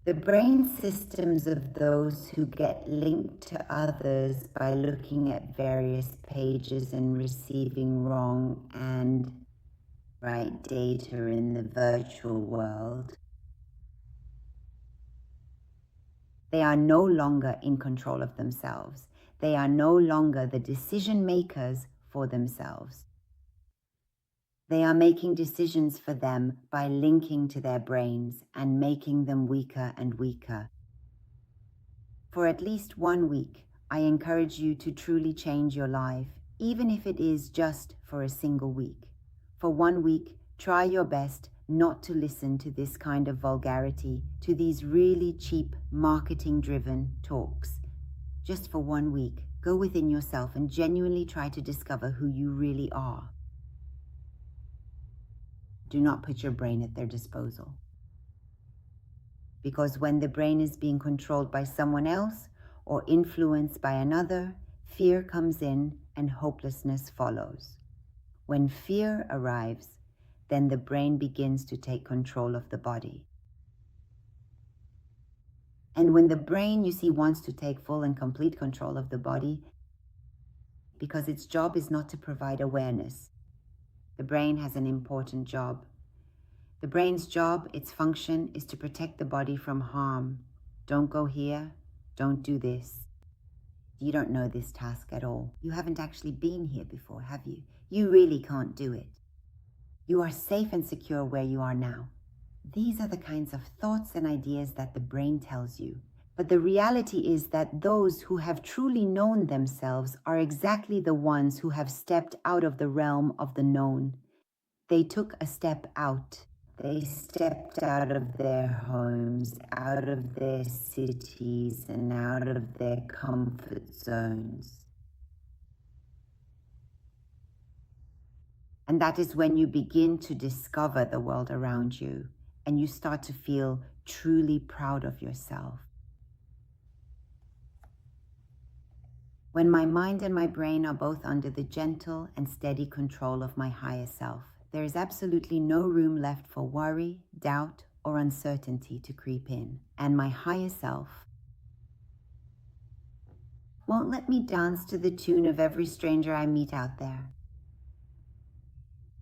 The brain systems of those who get linked to others by looking at various pages and receiving wrong and right data in the virtual world, they are no longer in control of themselves. They are no longer the decision makers for themselves. They are making decisions for them by linking to their brains and making them weaker and weaker. For at least 1 week, I encourage you to truly change your life, even if it is just for a single week. For 1 week, try your best not to listen to this kind of vulgarity, to these really cheap, marketing-driven talks. Just for 1 week, go within yourself and genuinely try to discover who you really are. Do not put your brain at their disposal. Because when the brain is being controlled by someone else or influenced by another, fear comes in and hopelessness follows. When fear arrives, then the brain begins to take control of the body. And when the brain, you see, wants to take full and complete control of the body, because its job is not to provide awareness. The brain has an important job. The brain's job, its function, is to protect the body from harm. Don't go here. Don't do this. You don't know this task at all. You haven't actually been here before, have you? You really can't do it. You are safe and secure where you are now. These are the kinds of thoughts and ideas that the brain tells you. But the reality is that those who have truly known themselves are exactly the ones who have stepped out of the realm of the known. They took a step out. They stepped out of their homes, out of their cities, and out of their comfort zones. And that is when you begin to discover the world around you, and you start to feel truly proud of yourself. When my mind and my brain are both under the gentle and steady control of my higher self, there is absolutely no room left for worry, doubt, or uncertainty to creep in. And my higher self won't let me dance to the tune of every stranger I meet out there,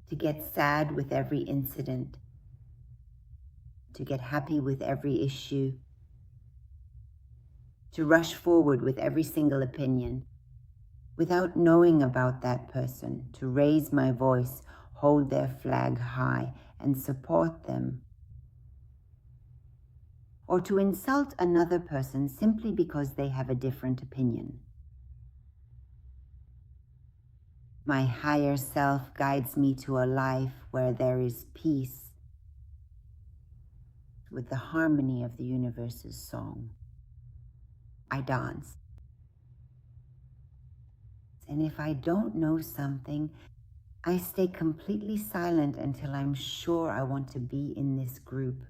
to get sad with every incident, to get happy with every issue, to rush forward with every single opinion, without knowing about that person, to raise my voice, hold their flag high, and support them. Or to insult another person simply because they have a different opinion. My higher self guides me to a life where there is peace, with the harmony of the universe's song. I dance. And if I don't know something, I stay completely silent until I'm sure I want to be in this group.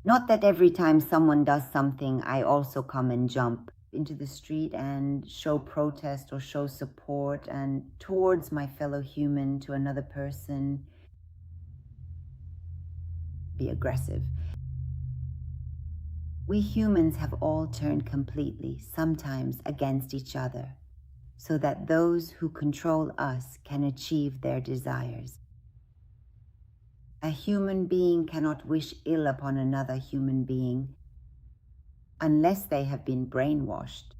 Not that every time someone does something, I also come and jump into the street and show protest or show support and towards my fellow human, to another person, be aggressive. We humans have all turned completely, sometimes against each other, so that those who control us can achieve their desires. A human being cannot wish ill upon another human being unless they have been brainwashed.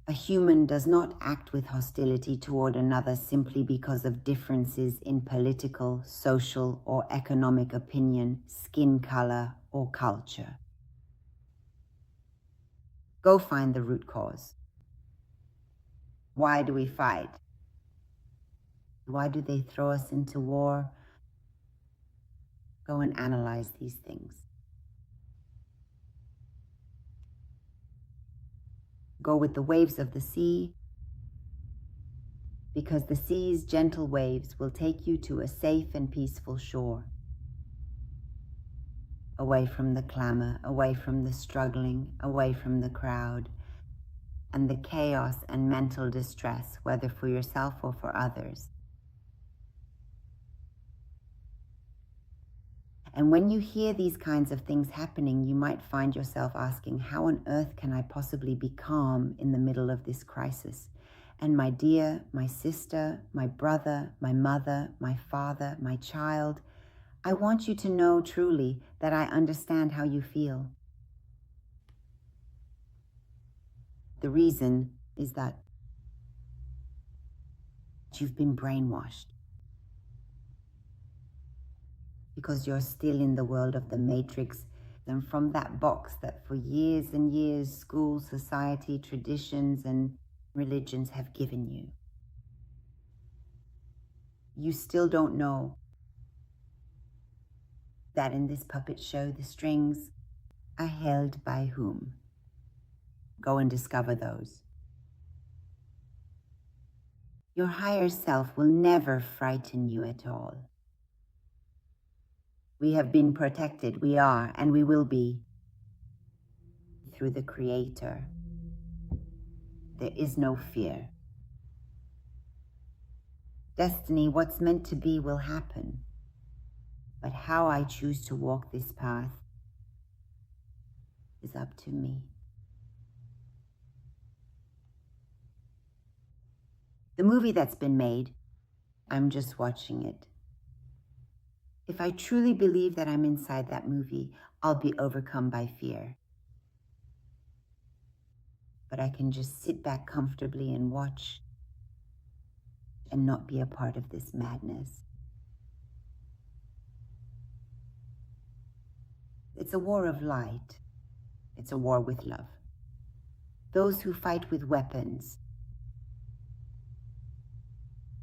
A human does not act with hostility toward another simply because of differences in political, social, or economic opinion, skin color, or culture. Go find the root cause. Why do we fight? Why do they throw us into war? Go and analyze these things. Go with the waves of the sea, because the sea's gentle waves will take you to a safe and peaceful shore. Away from the clamor, away from the struggling, away from the crowd, and the chaos and mental distress, whether for yourself or for others. And when you hear these kinds of things happening, you might find yourself asking, how on earth can I possibly be calm in the middle of this crisis? And my dear, my sister, my brother, my mother, my father, my child, I want you to know truly that I understand how you feel. The reason is that you've been brainwashed. Because you're still in the world of the matrix and from that box that for years and years school, society, traditions, and religions have given you. You still don't know that in this puppet show the strings are held by whom. Go and discover those. Your higher self will never frighten you at all. We have been protected, we are, and we will be, through the Creator. There is no fear. Destiny, what's meant to be, will happen. But how I choose to walk this path is up to me. The movie that's been made, I'm just watching it. If I truly believe that I'm inside that movie, I'll be overcome by fear. But I can just sit back comfortably and watch and not be a part of this madness. It's a war of light. It's a war with love. Those who fight with weapons.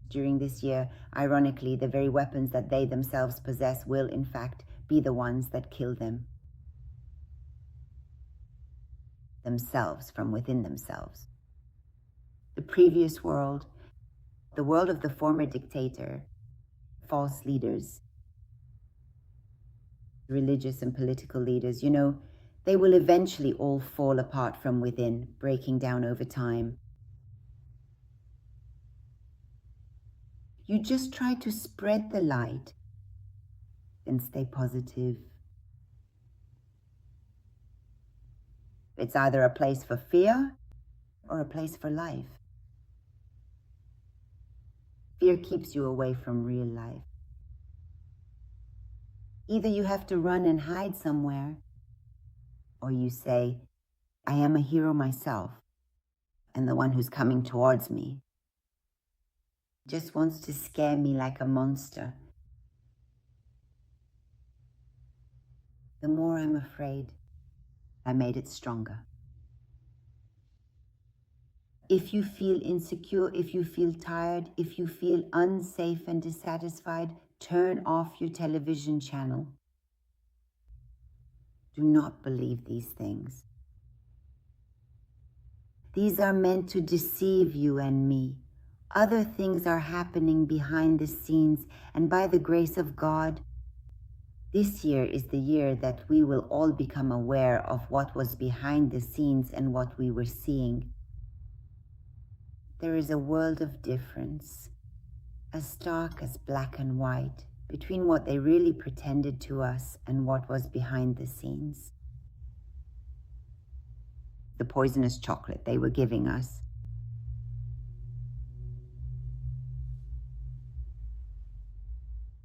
During this year, ironically, the very weapons that they themselves possess will, in fact, be the ones that kill them. Themselves, from within themselves. The previous world, the world of the former dictator, false leaders, religious and political leaders, they will eventually all fall apart from within, breaking down over time. You just try to spread the light and stay positive. It's either a place for fear or a place for life. Fear keeps you away from real life. Either you have to run and hide somewhere, or you say, I am a hero myself, and the one who's coming towards me just wants to scare me like a monster. The more I'm afraid, I made it stronger. If you feel insecure, if you feel tired, if you feel unsafe and dissatisfied, turn off your television channel. Do not believe these things. These are meant to deceive you and me. Other things are happening behind the scenes, and by the grace of God, this year is the year that we will all become aware of what was behind the scenes and what we were seeing. There is a world of difference, as stark as black and white, between what they really pretended to us and what was behind the scenes. The poisonous chocolate they were giving us.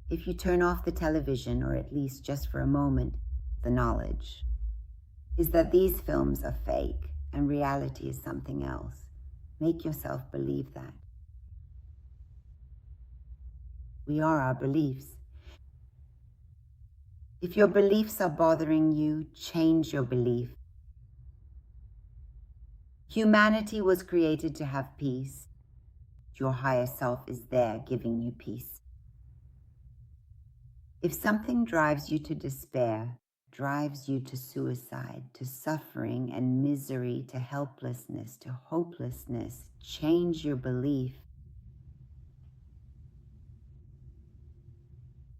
If you turn off the television, or at least just for a moment, the knowledge is that these films are fake and reality is something else. Make yourself believe that. We are our beliefs. If your beliefs are bothering you, change your belief. Humanity was created to have peace. Your higher self is there giving you peace. If something drives you to despair, drives you to suicide, to suffering and misery, to helplessness, to hopelessness, change your belief.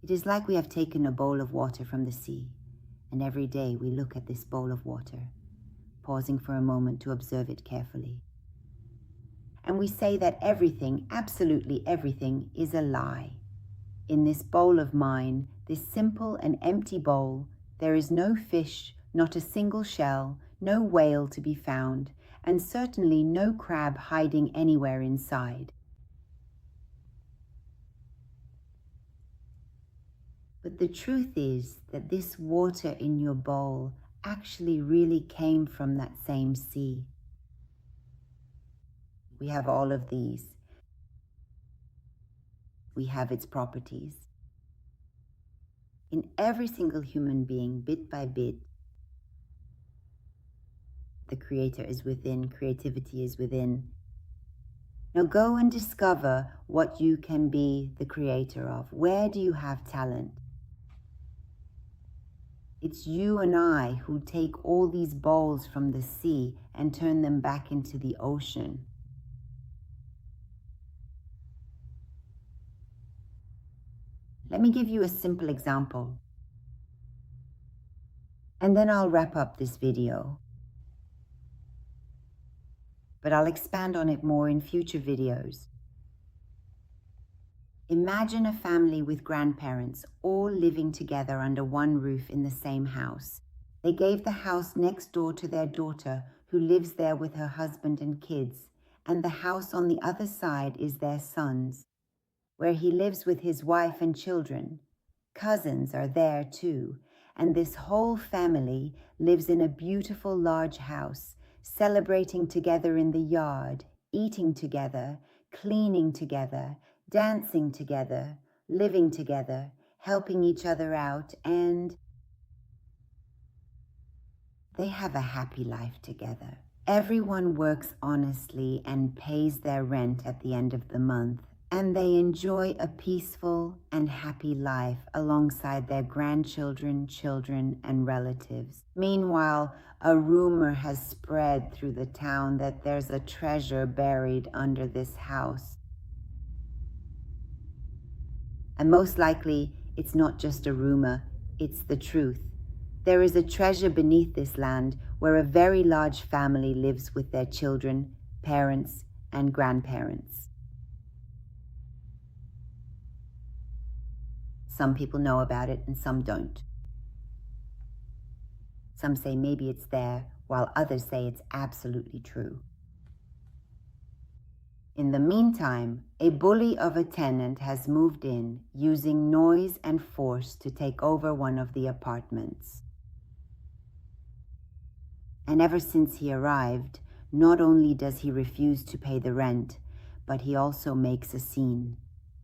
It is like we have taken a bowl of water from the sea, and every day we look at this bowl of water, pausing for a moment to observe it carefully. And we say that everything, absolutely everything, is a lie. In this bowl of mine, This simple and empty bowl, there is no fish, not a single shell, no whale to be found, and certainly no crab hiding anywhere inside. But the truth is that this water in your bowl actually really came from that same sea. We have all of these. We have its properties. In every single human being, bit by bit, the creator is within, creativity is within. Now go and discover what you can be the creator of. Where do you have talent? It's you and I who take all these bowls from the sea and turn them back into the ocean. Let me give you a simple example, and then I'll wrap up this video. But I'll expand on it more in future videos. Imagine a family with grandparents all living together under one roof in the same house. They gave the house next door to their daughter, who lives there with her husband and kids, and the house on the other side is their son's, where he lives with his wife and children. Cousins are there too, and this whole family lives in a beautiful large house, celebrating together in the yard, eating together, cleaning together, dancing together, living together, helping each other out, and they have a happy life together. Everyone works honestly and pays their rent at the end of the month, and they enjoy a peaceful and happy life alongside their grandchildren, children, and relatives. Meanwhile, a rumor has spread through the town that there's a treasure buried under this house. And most likely, it's not just a rumor, it's the truth. There is a treasure beneath this land where a very large family lives with their children, parents, and grandparents. Some people know about it and some don't. Some say maybe it's there, while others say it's absolutely true. In the meantime, a bully of a tenant has moved in, using noise and force to take over one of the apartments. And ever since he arrived, not only does he refuse to pay the rent, but he also makes a scene,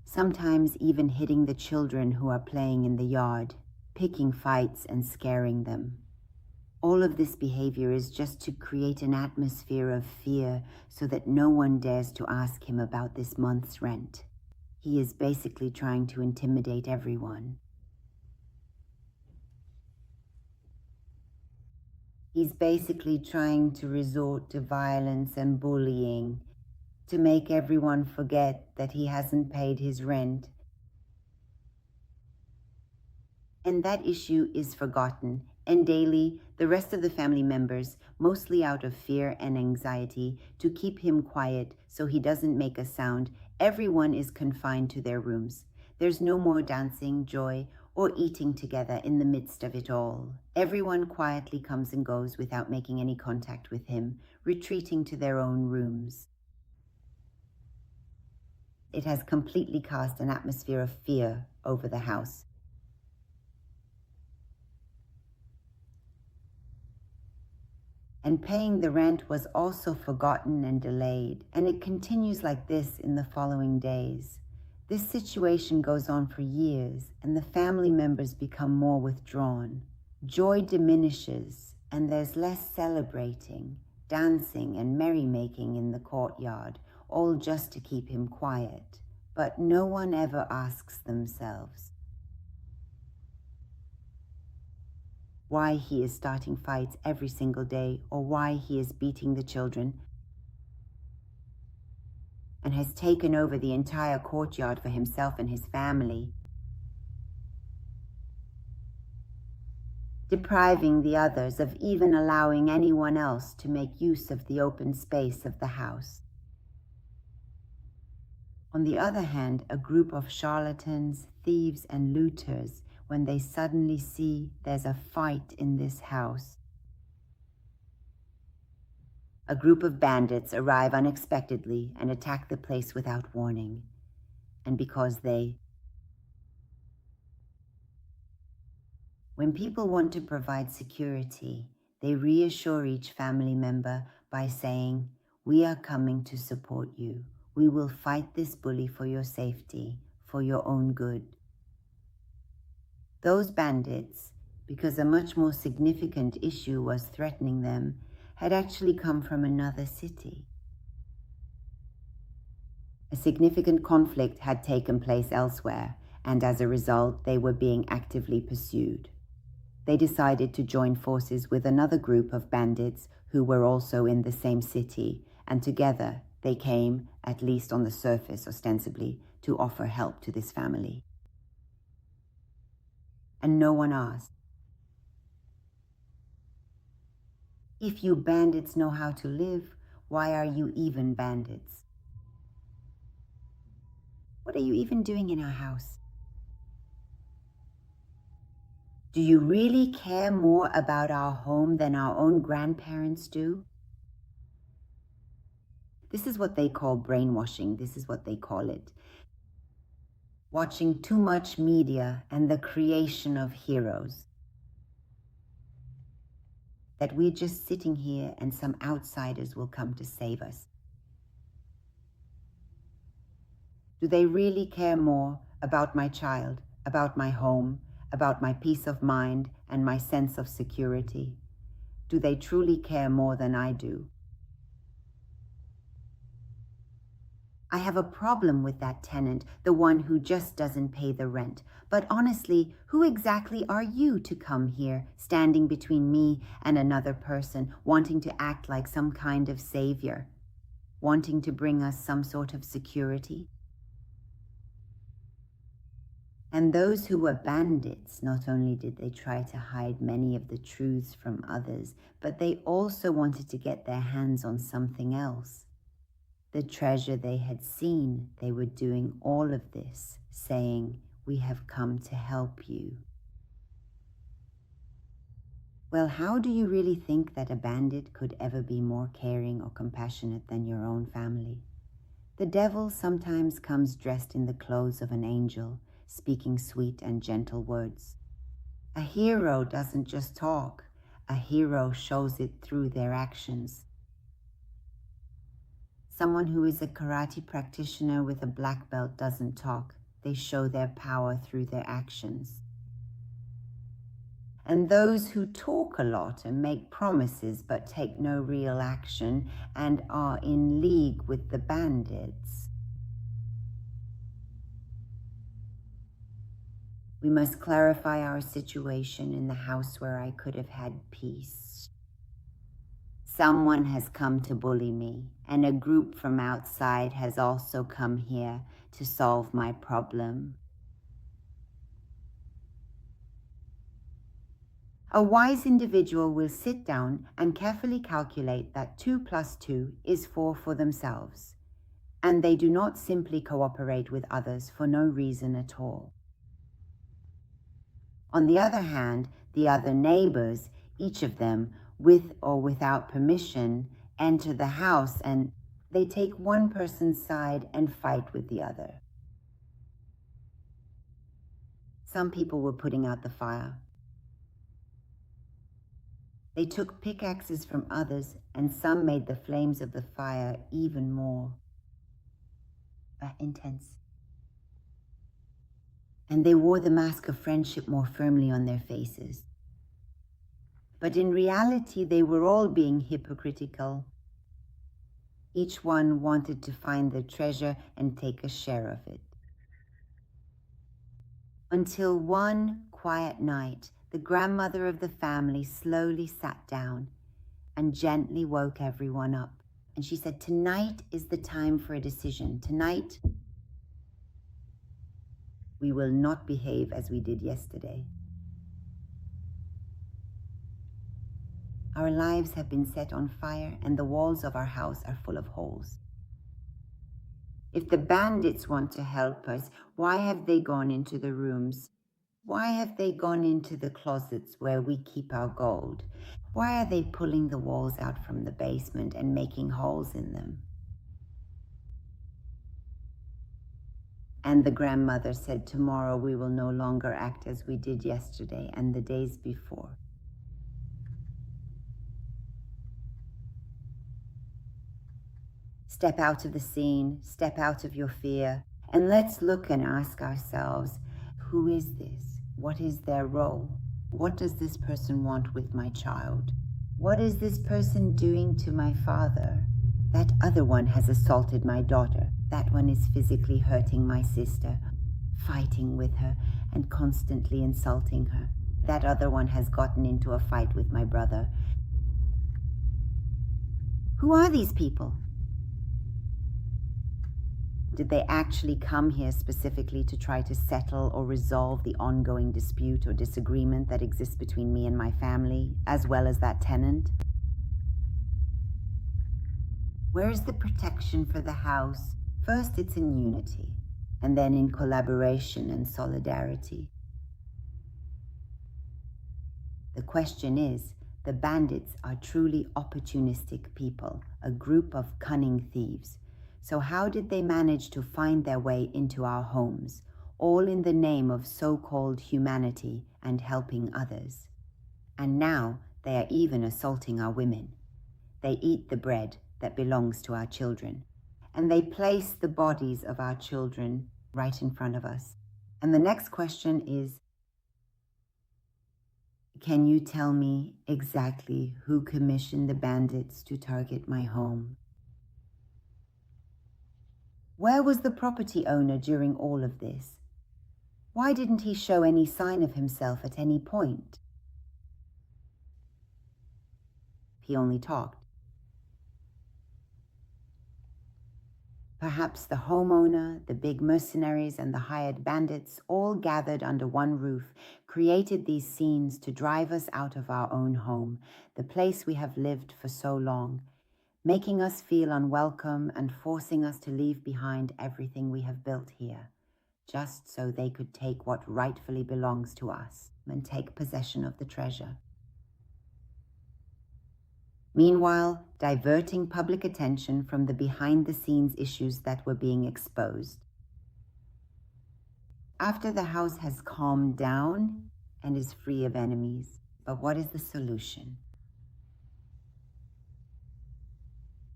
sometimes even hitting the children who are playing in the yard, picking fights and scaring them. All of this behavior is just to create an atmosphere of fear so that no one dares to ask him about this month's rent. He is basically trying to intimidate everyone. He's basically trying to resort to violence and bullying to make everyone forget that he hasn't paid his rent. And that issue is forgotten. And daily, the rest of the family members, mostly out of fear and anxiety, to keep him quiet so he doesn't make a sound, everyone is confined to their rooms. There's no more dancing, joy, or eating together in the midst of it all. Everyone quietly comes and goes without making any contact with him, retreating to their own rooms. It has completely cast an atmosphere of fear over the house. And paying the rent was also forgotten and delayed, and it continues like this in the following days. This situation goes on for years, and the family members become more withdrawn. Joy diminishes, and there's less celebrating, dancing, and merrymaking in the courtyard, all just to keep him quiet. But no one ever asks themselves why he is starting fights every single day, or why he is beating the children and has taken over the entire courtyard for himself and his family, depriving the others of even allowing anyone else to make use of the open space of the house. On the other hand, a group of charlatans, thieves, and looters when they suddenly see there's a fight in this house. A group of bandits arrive unexpectedly and attack the place without warning. And because when people want to provide security, they reassure each family member by saying, "We are coming to support you. We will fight this bully for your safety, for your own good." Those bandits, because a much more significant issue was threatening them, had actually come from another city. A significant conflict had taken place elsewhere, and as a result, they were being actively pursued. They decided to join forces with another group of bandits who were also in the same city, and together they came, at least on the surface ostensibly, to offer help to this family. And no one asked, "If you bandits know how to live, why are you even bandits? What are you even doing in our house? Do you really care more about our home than our own grandparents do?" This is what they call brainwashing. This is what they call it. Watching too much media and the creation of heroes. That we're just sitting here and some outsiders will come to save us. Do they really care more about my child, about my home, about my peace of mind and my sense of security? Do they truly care more than I do? I have a problem with that tenant, the one who just doesn't pay the rent. But honestly, who exactly are you to come here, standing between me and another person, wanting to act like some kind of savior, wanting to bring us some sort of security? And those who were bandits, not only did they try to hide many of the truths from others, but they also wanted to get their hands on something else. The treasure they had seen. They were doing all of this, saying, "We have come to help you." Well, how do you really think that a bandit could ever be more caring or compassionate than your own family? The devil sometimes comes dressed in the clothes of an angel, speaking sweet and gentle words. A hero doesn't just talk. A hero shows it through their actions. Someone who is a karate practitioner with a black belt doesn't talk. They show their power through their actions. And those who talk a lot and make promises but take no real action and are in league with the bandits. We must clarify our situation in the house where I could have had peace. Someone has come to bully me, and a group from outside has also come here to solve my problem. A wise individual will sit down and carefully calculate that 2 plus 2 is 4 for themselves, and they do not simply cooperate with others for no reason at all. On the other hand, the other neighbors, each of them, with or without permission, enter the house and they take one person's side and fight with the other. Some people were putting out the fire. They took pickaxes from others, and some made the flames of the fire even more intense. And they wore the mask of friendship more firmly on their faces. But in reality, they were all being hypocritical. Each one wanted to find the treasure and take a share of it. Until one quiet night, the grandmother of the family slowly sat down and gently woke everyone up. And she said, "Tonight is the time for a decision. Tonight, we will not behave as we did yesterday. Our lives have been set on fire, and the walls of our house are full of holes. If the bandits want to help us, why have they gone into the rooms? Why have they gone into the closets where we keep our gold? Why are they pulling the walls out from the basement and making holes in them? And the grandmother said, tomorrow we will no longer act as we did yesterday and the days before. Step out of the scene, step out of your fear, and let's look and ask ourselves, who is this? What is their role? What does this person want with my child? What is this person doing to my father? That other one has assaulted my daughter. That one is physically hurting my sister, fighting with her and constantly insulting her. That other one has gotten into a fight with my brother. Who are these people? Did they actually come here specifically to try to settle or resolve the ongoing dispute or disagreement that exists between me and my family, as well as that tenant? Where is the protection for the house? First, it's in unity, and then in collaboration and solidarity. The question is, the bandits are truly opportunistic people, a group of cunning thieves. So how did they manage to find their way into our homes, all in the name of so-called humanity and helping others? And now they are even assaulting our women. They eat the bread that belongs to our children, and they place the bodies of our children right in front of us. And the next question is, can you tell me exactly who commissioned the bandits to target my home? Where was the property owner during all of this? Why didn't he show any sign of himself at any point? He only talked. Perhaps the homeowner, the big mercenaries, and the hired bandits all gathered under one roof, created these scenes to drive us out of our own home, the place we have lived for so long, making us feel unwelcome and forcing us to leave behind everything we have built here, just so they could take what rightfully belongs to us and take possession of the treasure. Meanwhile, diverting public attention from the behind-the-scenes issues that were being exposed. After the house has calmed down and is free of enemies, but what is the solution?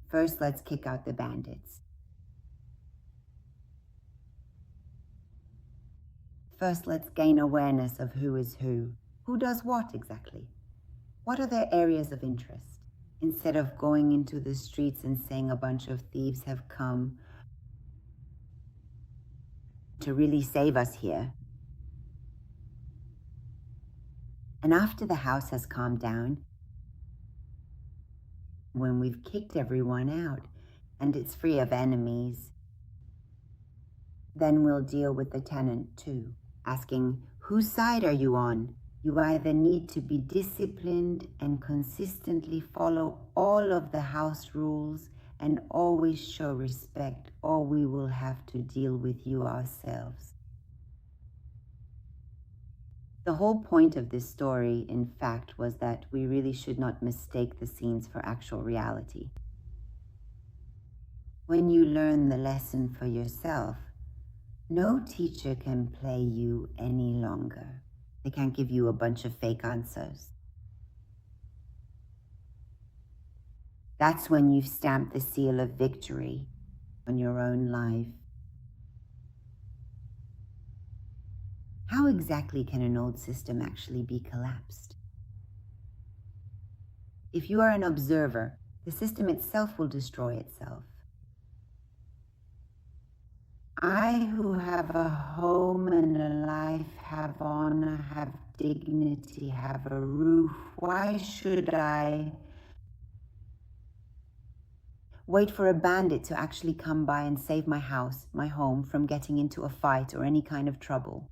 First, let's kick out the bandits. First, let's gain awareness of who is who. Who does what exactly? What are their areas of interest? Instead of going into the streets and saying a bunch of thieves have come to really save us here. And after the house has calmed down, when we've kicked everyone out and it's free of enemies, then we'll deal with the tenant too, asking, whose side are you on? You either need to be disciplined and consistently follow all of the house rules and always show respect, or we will have to deal with you ourselves. The whole point of this story, in fact, was that we really should not mistake the scenes for actual reality. When you learn the lesson for yourself, no teacher can play you any longer. They can't give you a bunch of fake answers. That's when you've stamped the seal of victory on your own life. How exactly can an old system actually be collapsed? If you are an observer, the system itself will destroy itself. I who have a home and a life, have honor, have dignity, have a roof, why should I wait for a bandit to actually come by and save my house, my home, from getting into a fight or any kind of trouble?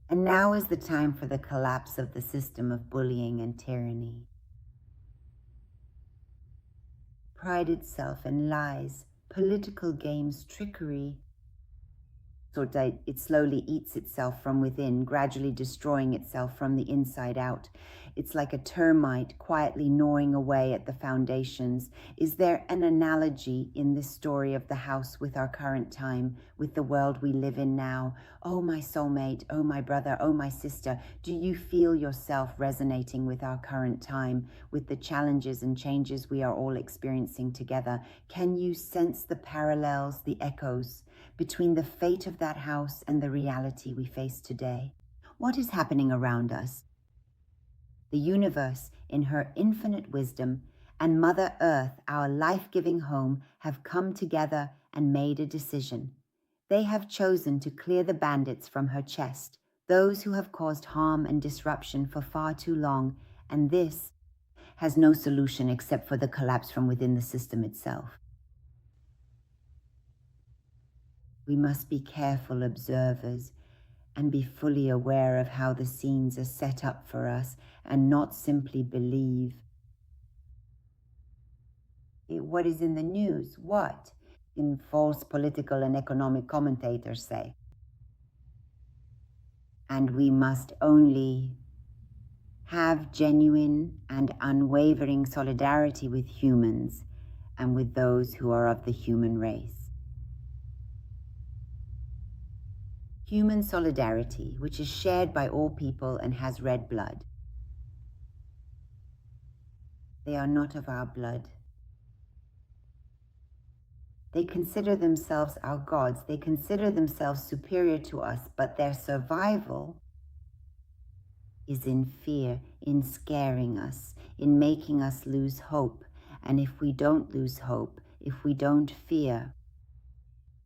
And now is the time for the collapse of the system of bullying and tyranny. Pride itself in lies, political games, trickery, or that it slowly eats itself from within, gradually destroying itself from the inside out. It's like a termite quietly gnawing away at the foundations. Is there an analogy in this story of the house with our current time, with the world we live in now? Oh, my soulmate, oh, my brother, oh, my sister, do you feel yourself resonating with our current time, with the challenges and changes we are all experiencing together? Can you sense the parallels, the echoes between the fate of that house and the reality we face today? What is happening around us? The universe, in her infinite wisdom, and Mother Earth, our life-giving home, have come together and made a decision. They have chosen to clear the bandits from her chest, those who have caused harm and disruption for far too long, and this has no solution except for the collapse from within the system itself. We must be careful observers and be fully aware of how the scenes are set up for us and not simply believe what is in the news, what in false political and economic commentators say. And we must only have genuine and unwavering solidarity with humans and with those who are of the human race. Human solidarity, which is shared by all people and has red blood. They are not of our blood. They consider themselves our gods. They consider themselves superior to us, but their survival is in fear, in scaring us, in making us lose hope. And if we don't lose hope, if we don't fear,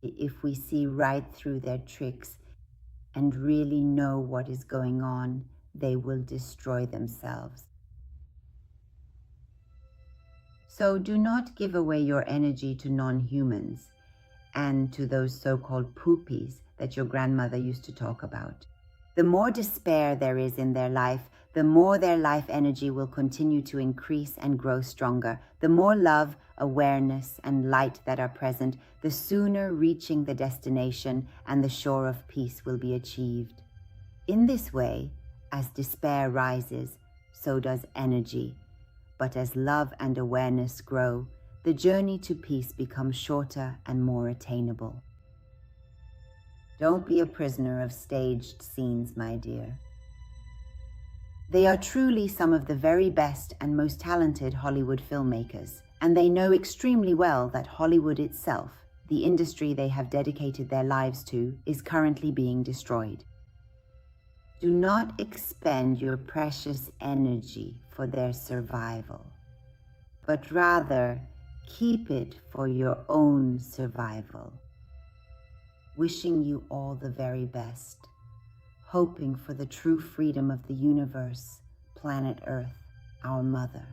if we see right through their tricks and really know what is going on, they will destroy themselves. So do not give away your energy to non-humans and to those so-called poopies that your grandmother used to talk about. The more despair there is in their life, the more their life energy will continue to increase and grow stronger. The more love, awareness, and light that are present, the sooner reaching the destination and the shore of peace will be achieved. In this way, as despair rises, so does energy. But as love and awareness grow, the journey to peace becomes shorter and more attainable. Don't be a prisoner of staged scenes, my dear. They are truly some of the very best and most talented Hollywood filmmakers, and they know extremely well that Hollywood itself, the industry they have dedicated their lives to, is currently being destroyed. Do not expend your precious energy for their survival, but rather keep it for your own survival. Wishing you all the very best, hoping for the true freedom of the universe, planet Earth, our mother.